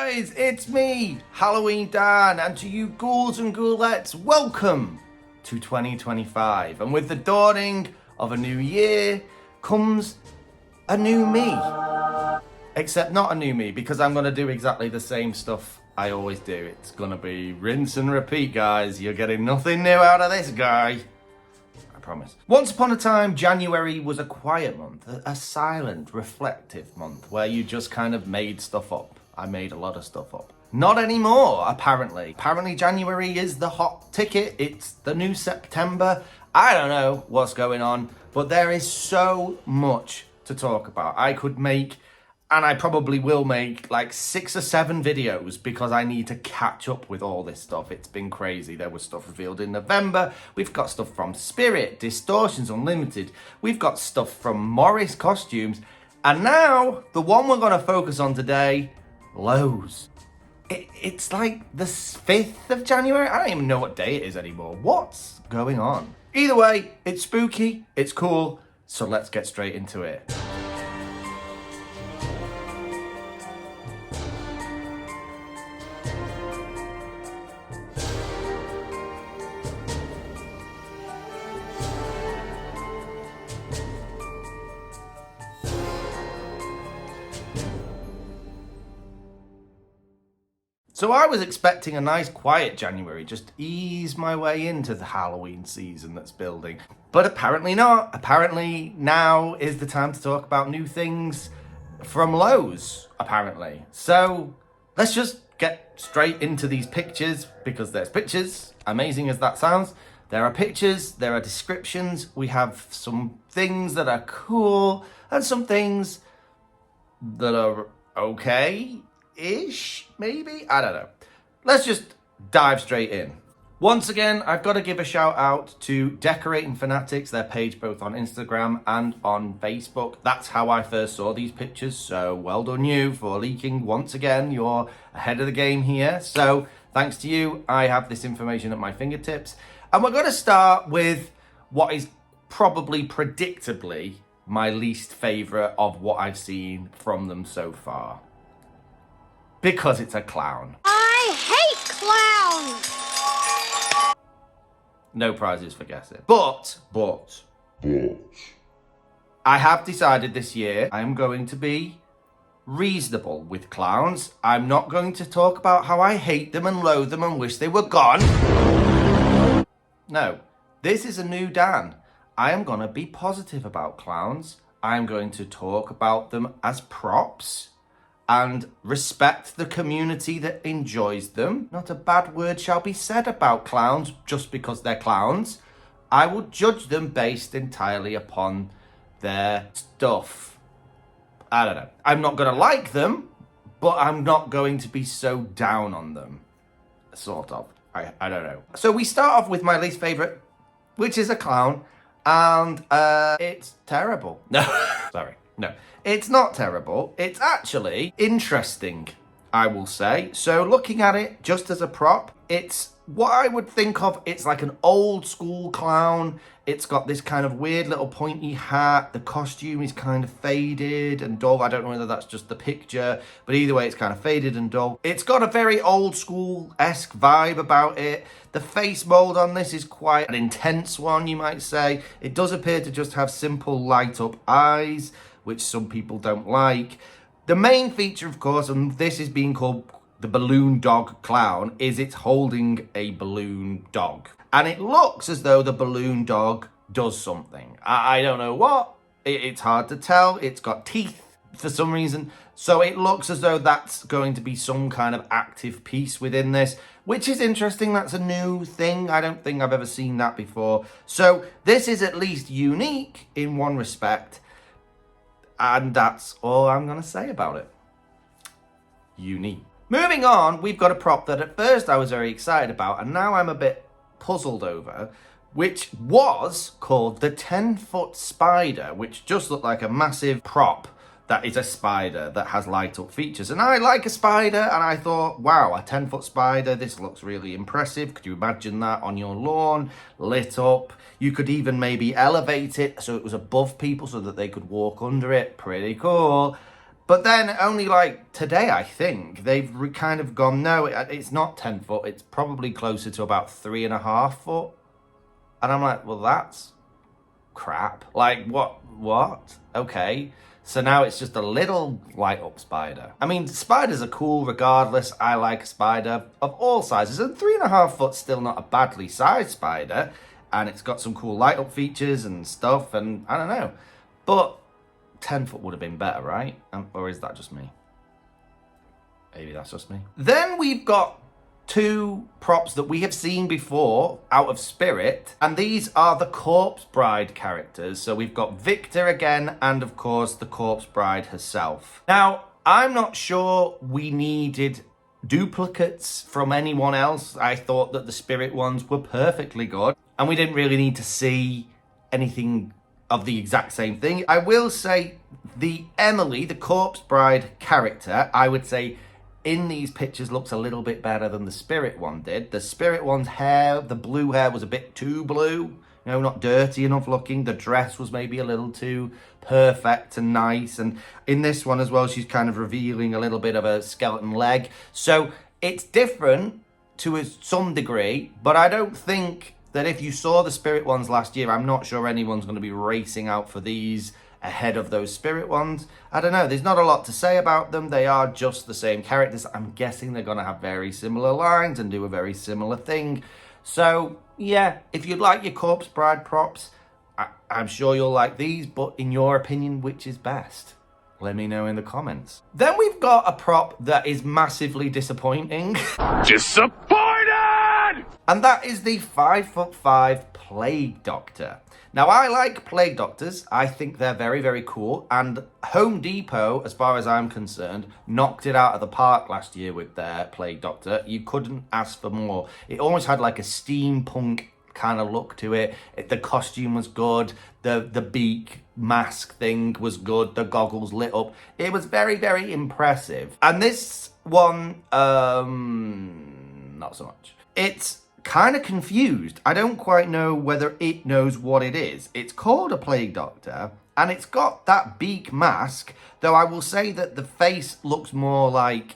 guys, it's me, Halloween Dan, and to you ghouls and ghoulettes, welcome to 2025. And with the dawning of a new year comes a new me. Except not a new me, because I'm going to do exactly the same stuff I always do. It's going to be rinse and repeat, guys. You're getting nothing new out of this guy. I promise. Once upon a time, January was a quiet month, a silent, reflective month where you just kind of made stuff up. I made a lot of stuff up. Not anymore, apparently. Apparently January is the hot ticket. It's the new September. I don't know what's going on, but there is so much to talk about. I could make, and I probably will make, like 6 or 7 videos because I need to catch up with all this stuff. It's been crazy. There was stuff revealed in November. We've got stuff from Spirit, Distortions Unlimited. We've got stuff from Morris Costumes. And now, the one we're going to focus on today, LOWES. It's like the 5th of January. I don't even know what day it is anymore. What's going on? Either way, it's spooky, it's cool, so let's get straight into it. So I was expecting a nice quiet January, just ease my way into the Halloween season that's building. But apparently not. Apparently now is the time to talk about new things from LOWES, apparently. So let's just get straight into these pictures, because there's pictures, amazing as that sounds. There are pictures, there are descriptions, we have some things that are cool, and some things that are okay-ish, maybe? I don't know. Let's just dive straight in. Once again, I've got to give a shout out to Decorating Fanatics, their page both on Instagram and on Facebook. That's how I first saw these pictures, so well done you for leaking once again. You're ahead of the game here. So thanks to you, I have this information at my fingertips. And we're going to start with what is probably predictably my least favourite of what I've seen from them so far. Because it's a clown. I hate clowns! No prizes for guessing. But, I have decided this year I'm going to be reasonable with clowns. I'm not going to talk about how I hate them and loathe them and wish they were gone. No, this is a new Dan. I am going to be positive about clowns. I'm going to talk about them as props and respect the community that enjoys them. Not a bad word shall be said about clowns just because they're clowns. I will judge them based entirely upon their stuff. I don't know. I'm not going to like them, but I'm not going to be so down on them. Sort of. I don't know. So we start off with my least favourite, which is a clown, and it's terrible. No, sorry. No, it's not terrible. It's actually interesting, I will say. So looking at it just as a prop, it's what I would think of. It's like an old school clown. It's got this kind of weird little pointy hat. The costume is kind of faded and dull. I don't know whether that's just the picture, but either way, it's kind of faded and dull. It's got a very old school-esque vibe about it. The face mold on this is quite an intense one, you might say. It does appear to just have simple light-up eyes, which some people don't like. The main feature, of course, and this is being called the balloon dog clown, is it's holding a balloon dog. And it looks as though the balloon dog does something. I don't know what. It's hard to tell. It's got teeth for some reason. So it looks as though that's going to be some kind of active piece within this, which is interesting. That's a new thing. I don't think I've ever seen that before. So this is at least unique in one respect. And that's all I'm going to say about it. Unique. Moving on, we've got a prop that at first I was very excited about, and now I'm a bit puzzled over, which was called the 10-foot spider, which just looked like a massive prop that is a spider that has light-up features. And I like a spider, and I thought, wow, a 10-foot spider, this looks really impressive. Could you imagine that on your lawn, lit up? You could even maybe elevate it so it was above people so that they could walk under it. Pretty cool. But then only like today, I think, they've kind of gone, no, it's not 10 foot. It's probably closer to about 3.5 foot. And I'm like, well, that's crap. Like, what? Okay. So now it's just a little light up spider. I mean, spiders are cool regardless. I like a spider of all sizes. And 3.5 foot's still not a badly sized spider. And it's got some cool light up features and stuff. And I don't know. But 10 foot would have been better, right? Or is that just me? Maybe that's just me. Then we've got two props that we have seen before out of Spirit, and these are the Corpse Bride characters. So we've got Victor again, and of course the Corpse Bride herself. Now, I'm not sure we needed duplicates from anyone else. I thought that the Spirit ones were perfectly good, and we didn't really need to see anything of the exact same thing. I will say the Emily, the Corpse Bride character, I would say in these pictures looks a little bit better than the Spirit one did. The Spirit one's hair, the blue hair was a bit too blue, you know, not dirty enough looking. The dress was maybe a little too perfect and nice. And in this one as well, she's kind of revealing a little bit of a skeleton leg. So it's different to some degree, but I don't think that if you saw the Spirit ones last year, I'm not sure anyone's going to be racing out for these ahead of those Spirit ones. I don't know. There's not a lot to say about them. They are just the same characters. I'm guessing they're going to have very similar lines and do a very similar thing. So, yeah, if you like your Corpse Bride props, I'm sure you'll like these. But in your opinion, which is best? Let me know in the comments. Then we've got a prop that is massively disappointing. Disappointed! And that is the 5'5" Plague Doctor. Now, I like Plague Doctors. I think they're very, very cool. And Home Depot, as far as I'm concerned, knocked it out of the park last year with their Plague Doctor. You couldn't ask for more. It almost had like a steampunk kind of look to it. The costume was good. The beak mask thing was good. The goggles lit up. It was very, very impressive. And this one, not so much. It's kind of confused. I don't quite know whether it knows what it is. It's called a Plague Doctor, and it's got that beak mask, though I will say that the face looks more like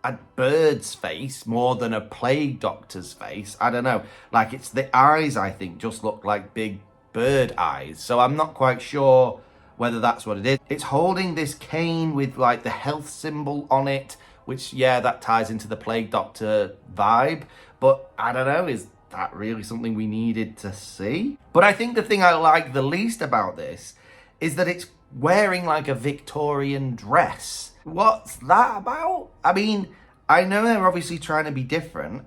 a bird's face more than a Plague Doctor's face. I don't know. Like, it's the eyes, I think, just look like big bird eyes. So I'm not quite sure whether that's what it is. It's holding this cane with, like, the health symbol on it, which, yeah, that ties into the Plague Doctor vibe. But I don't know, is that really something we needed to see? But I think the thing I like the least about this is that it's wearing like a Victorian dress. What's that about? I mean, I know they're obviously trying to be different,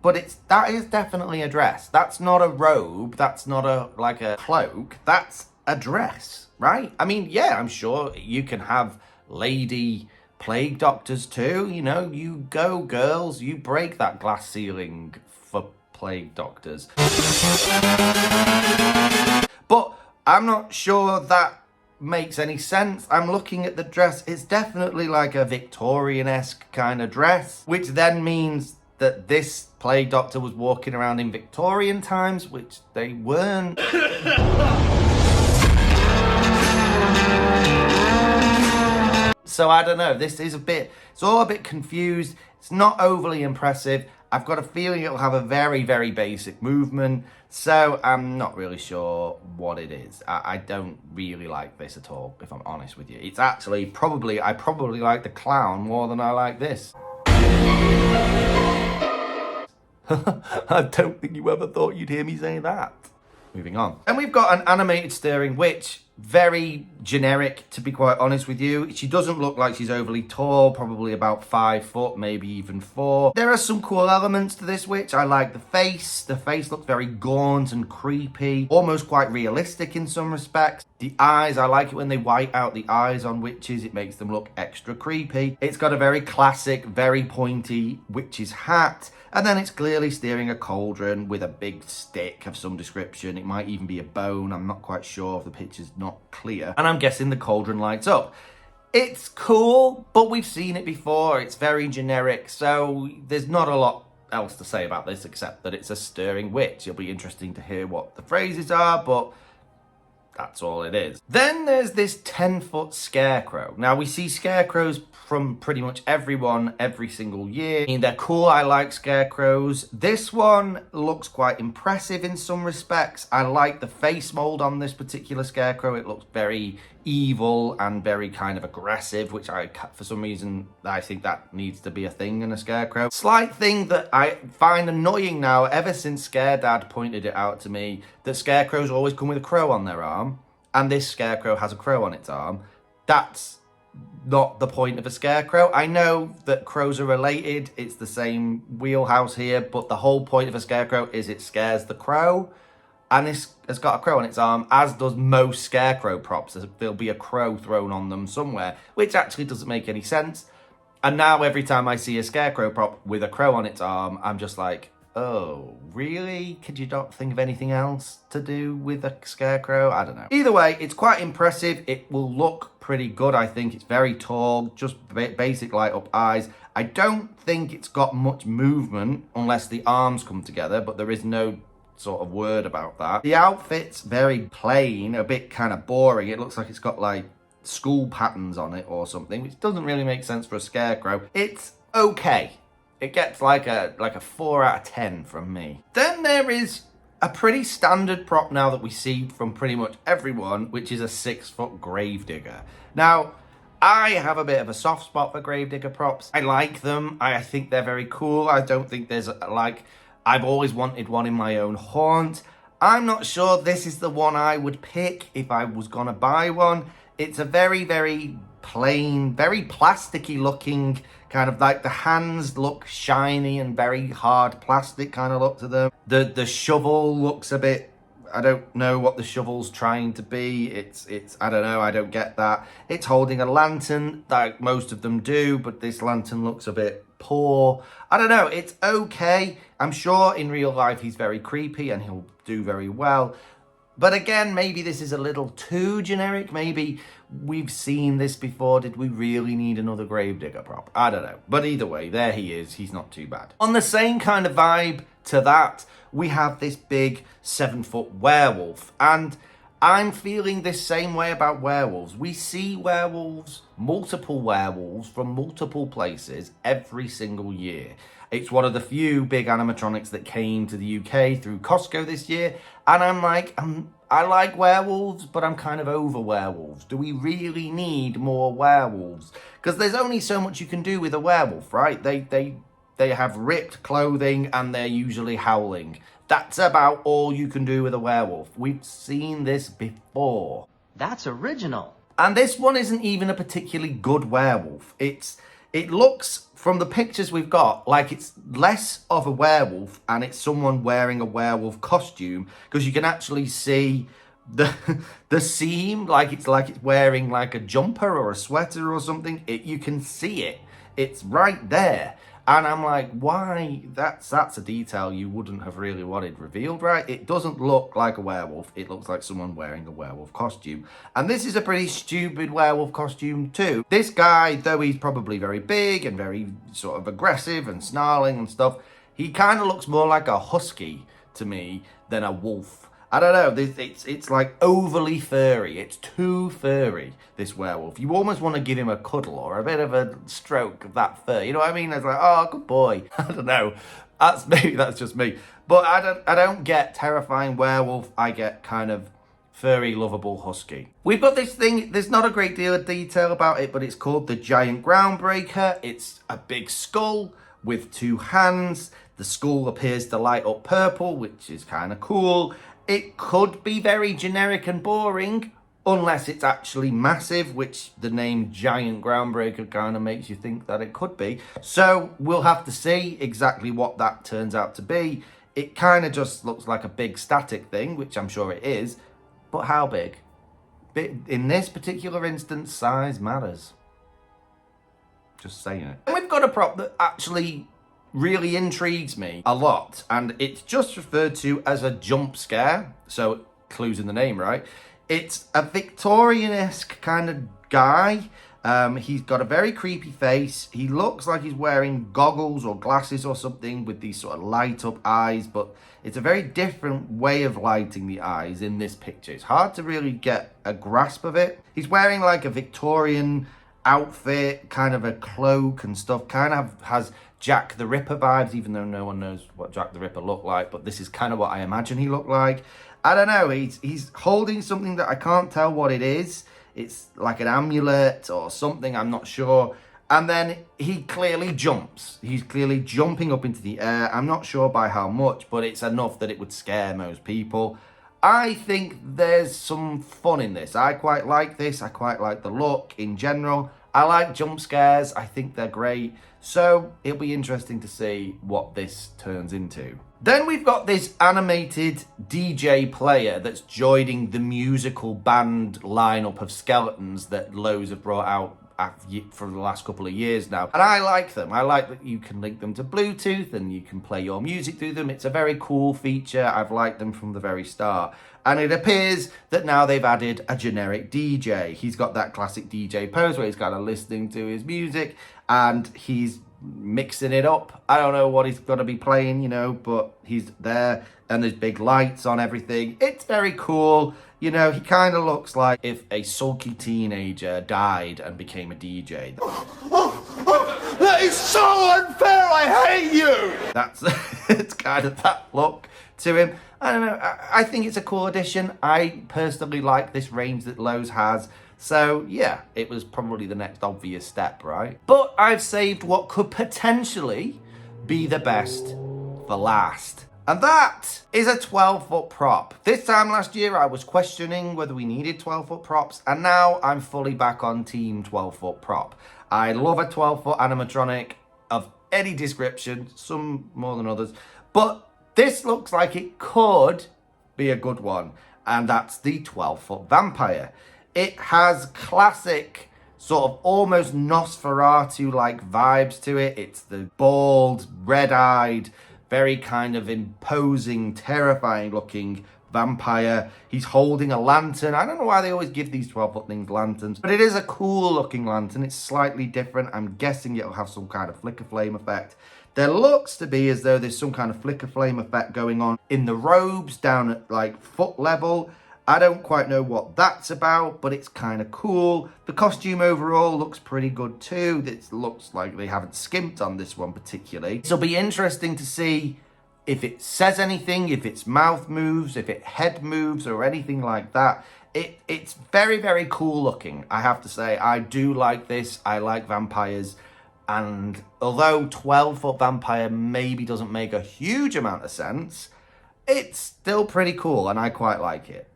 but that is definitely a dress. That's not a robe. That's not a cloak. That's a dress, right? I mean, yeah, I'm sure you can have lady Plague Doctors too. You know, you go girls, you break that glass ceiling for Plague Doctors. But I'm not sure that makes any sense. I'm looking at the dress. It's definitely like a Victorian-esque kind of dress, which then means that this Plague Doctor was walking around in Victorian times, which they weren't. So I don't know, it's all a bit confused. It's not overly impressive. I've got a feeling it'll have a very, very basic movement. So I'm not really sure what it is. I don't really like this at all, if I'm honest with you. It's actually I probably like the clown more than I like this. I don't think you ever thought you'd hear me say that. Moving on. And we've got an animated stirring witch. Very generic, to be quite honest with you. She doesn't look like she's overly tall, probably about 5 foot, maybe even 4. There are some cool elements to this witch. I like the face. The face looks very gaunt and creepy, almost quite realistic in some respects. The eyes, I like it when they white out the eyes on witches. It makes them look extra creepy. It's got a very classic, very pointy witch's hat. And then it's clearly steering a cauldron with a big stick of some description. It might even be a bone. I'm not quite sure if the picture's not clear. And I'm guessing the cauldron lights up. It's cool, but we've seen it before. It's very generic, so there's not a lot else to say about this except that it's a stirring witch. It'll be interesting to hear what the phrases are, but That's all it is. Then there's this 10-foot Scarecrow. Now, we see Scarecrows from pretty much everyone every single year. I mean, they're cool. I like Scarecrows. This one looks quite impressive in some respects. I like the face mold on this particular Scarecrow. It looks very evil and very kind of aggressive, which for some reason, I think that needs to be a thing in a Scarecrow. Slight thing that I find annoying now, ever since Scaredad pointed it out to me, that Scarecrows always come with a crow on their arm, and this Scarecrow has a crow on its arm. That's not the point of a Scarecrow. I know that crows are related, it's the same wheelhouse here, but the whole point of a Scarecrow is it scares the crow. And this has got a crow on its arm, as does most Scarecrow props. There'll be a crow thrown on them somewhere, which actually doesn't make any sense. And now every time I see a Scarecrow prop with a crow on its arm, I'm just like, oh, really? Could you not think of anything else to do with a Scarecrow? I don't know. Either way, it's quite impressive. It will look pretty good, I think. It's very tall, just basic light up eyes. I don't think it's got much movement unless the arms come together, but there is no sort of word about that. The outfit's very plain, a bit kind of boring. It looks like it's got like school patterns on it or something, which doesn't really make sense for a Scarecrow. It's okay. It gets like a 4 out of 10 from me. Then there is a pretty standard prop now that we see from pretty much everyone, which is a 6-foot Gravedigger. Now, I have a bit of a soft spot for Gravedigger props. I like them. I think they're very cool. I don't think there's I've always wanted one in my own haunt. I'm not sure this is the one I would pick if I was gonna buy one. It's a very, very plain, very plasticky looking, kind of like the hands look shiny and very hard plastic kind of look to them. The shovel looks a bit, I don't know what the shovel's trying to be. It's I don't know, I don't get that. It's holding a lantern like most of them do, but this lantern looks a bit poor. I don't know, it's okay. I'm sure in real life he's very creepy and he'll do very well. But again, maybe this is a little too generic. Maybe we've seen this before. Did we really need another Gravedigger prop? I don't know. But either way, there he is. He's not too bad. On the same kind of vibe to that, we have this big 7-foot werewolf. And I'm feeling this same way about werewolves. We see werewolves, multiple werewolves from multiple places every single year. It's one of the few big animatronics that came to the UK through Costco this year. And I'm like, I like werewolves, but I'm kind of over werewolves. Do we really need more werewolves? Because there's only so much you can do with a werewolf, right? They have ripped clothing and they're usually howling. That's about all you can do with a werewolf. We've seen this before. That's original. And this one isn't even a particularly good werewolf. It looks, from the pictures we've got, like it's less of a werewolf and it's someone wearing a werewolf costume, because you can actually see the seam, like it's wearing like a jumper or a sweater or something. You can see it. It's right there. And I'm like, why? That's a detail you wouldn't have really wanted revealed, right? It doesn't look like a werewolf. It looks like someone wearing a werewolf costume. And this is a pretty stupid werewolf costume too. This guy, though he's probably very big and very sort of aggressive and snarling and stuff, he kind of looks more like a husky to me than a wolf. I don't know, it's like overly furry. It's too furry, this werewolf. You almost want to give him a cuddle or a bit of a stroke of that fur. You know what I mean? It's like, oh, good boy. I don't know. Maybe that's just me. But I don't get terrifying werewolf. I get kind of furry, lovable husky. We've got this thing, there's not a great deal of detail about it, but it's called the giant Groundbreaker. It's a big skull with 2 hands. The skull appears to light up purple, which is kind of cool. It could be very generic and boring, unless it's actually massive, which the name Giant Groundbreaker kind of makes you think that it could be. So we'll have to see exactly what that turns out to be. It kind of just looks like a big static thing, which I'm sure it is. But how big? In this particular instance, size matters. Just saying it. And we've got a prop that actually really intrigues me a lot, and it's just referred to as a jump scare, so clues in the name, right? It's a Victorian-esque kind of guy, He's got a very creepy face. He looks like he's wearing goggles or glasses or something with these sort of light up eyes, but it's a very different way of lighting the eyes in this picture. It's hard to really get a grasp of it. He's wearing like a Victorian outfit, kind of a cloak and stuff, kind of has Jack the Ripper vibes, even though no one knows what Jack the Ripper looked like, but this is kind of what I imagine he looked like. I don't know, he's holding something that I can't tell what it is. It's like an amulet or something, I'm not sure. And then he clearly jumps. He's clearly jumping up into the air. I'm not sure by how much, but it's enough that it would scare most people. I think there's some fun in this. I quite like this. I quite like the look in general. I like jump scares. I think they're great. So it'll be interesting to see what this turns into. Then we've got this animated DJ player that's joining the musical band lineup of skeletons that Lowe's have brought out for the last couple of years now. And I like them. I like that you can link them to Bluetooth and you can play your music through them. It's a very cool feature. I've liked them from the very start. And it appears that now they've added a generic DJ. He's got that classic DJ pose where he's kind of listening to his music and he's mixing it up. I don't know what he's going to be playing, you know, but he's there and there's big lights on everything. It's very cool. You know, he kind of looks like if a sulky teenager died and became a DJ. That is so unfair! I hate you! That's it's kind of that look to him. I don't know. I think it's a cool addition. I personally like this range that Lowe's has. So, yeah, it was probably the next obvious step, right? But I've saved what could potentially be the best for last. And that is a 12-foot prop. This time last year, I was questioning whether we needed 12-foot props, and now I'm fully back on team 12-foot prop. I love a 12-foot animatronic of any description, some more than others, but this looks like it could be a good one, and that's the 12-foot vampire. It has classic, sort of almost Nosferatu-like vibes to it. It's the bald, red-eyed, very kind of imposing, terrifying looking vampire. He's holding a lantern. I don't know why they always give these 12-foot things lanterns, but it is a cool looking lantern. It's slightly different. I'm guessing it'll have some kind of flicker flame effect. There looks to be as though there's some kind of flicker flame effect going on in the robes down at like foot level. I don't quite know what that's about, but it's kind of cool. The costume overall looks pretty good too. It looks like they haven't skimped on this one particularly. It'll be interesting to see if it says anything, if its mouth moves, if its head moves or anything like that. It's very, very cool looking, I have to say. I do like this. I like vampires. And although 12-foot vampire maybe doesn't make a huge amount of sense, it's still pretty cool and I quite like it.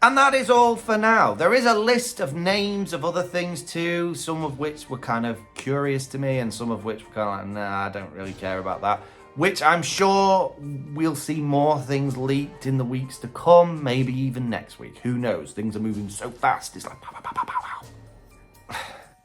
And that is all for now. There is a list of names of other things too, some of which were kind of curious to me and some of which were kind of like, nah, I don't really care about that. Which I'm sure we'll see more things leaked in the weeks to come, maybe even next week. Who knows? Things are moving so fast, it's like pow, pow, pow, pow, pow.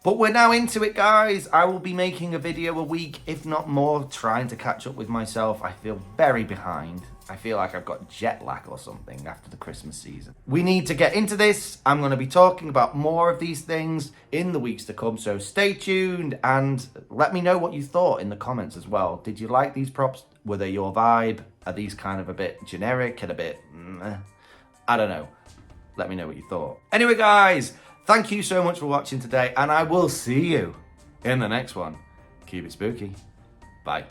But we're now into it, guys. I will be making a video a week, if not more, trying to catch up with myself. I feel very behind. I feel like I've got jet lag or something after the Christmas season. We need to get into this. I'm going to be talking about more of these things in the weeks to come, so stay tuned and let me know what you thought in the comments as well. Did you like these props? Were they your vibe? Are these kind of a bit generic and a bit... I don't know. Let me know what you thought. Anyway, guys, thank you so much for watching today, and I will see you in the next one. Keep it spooky. Bye.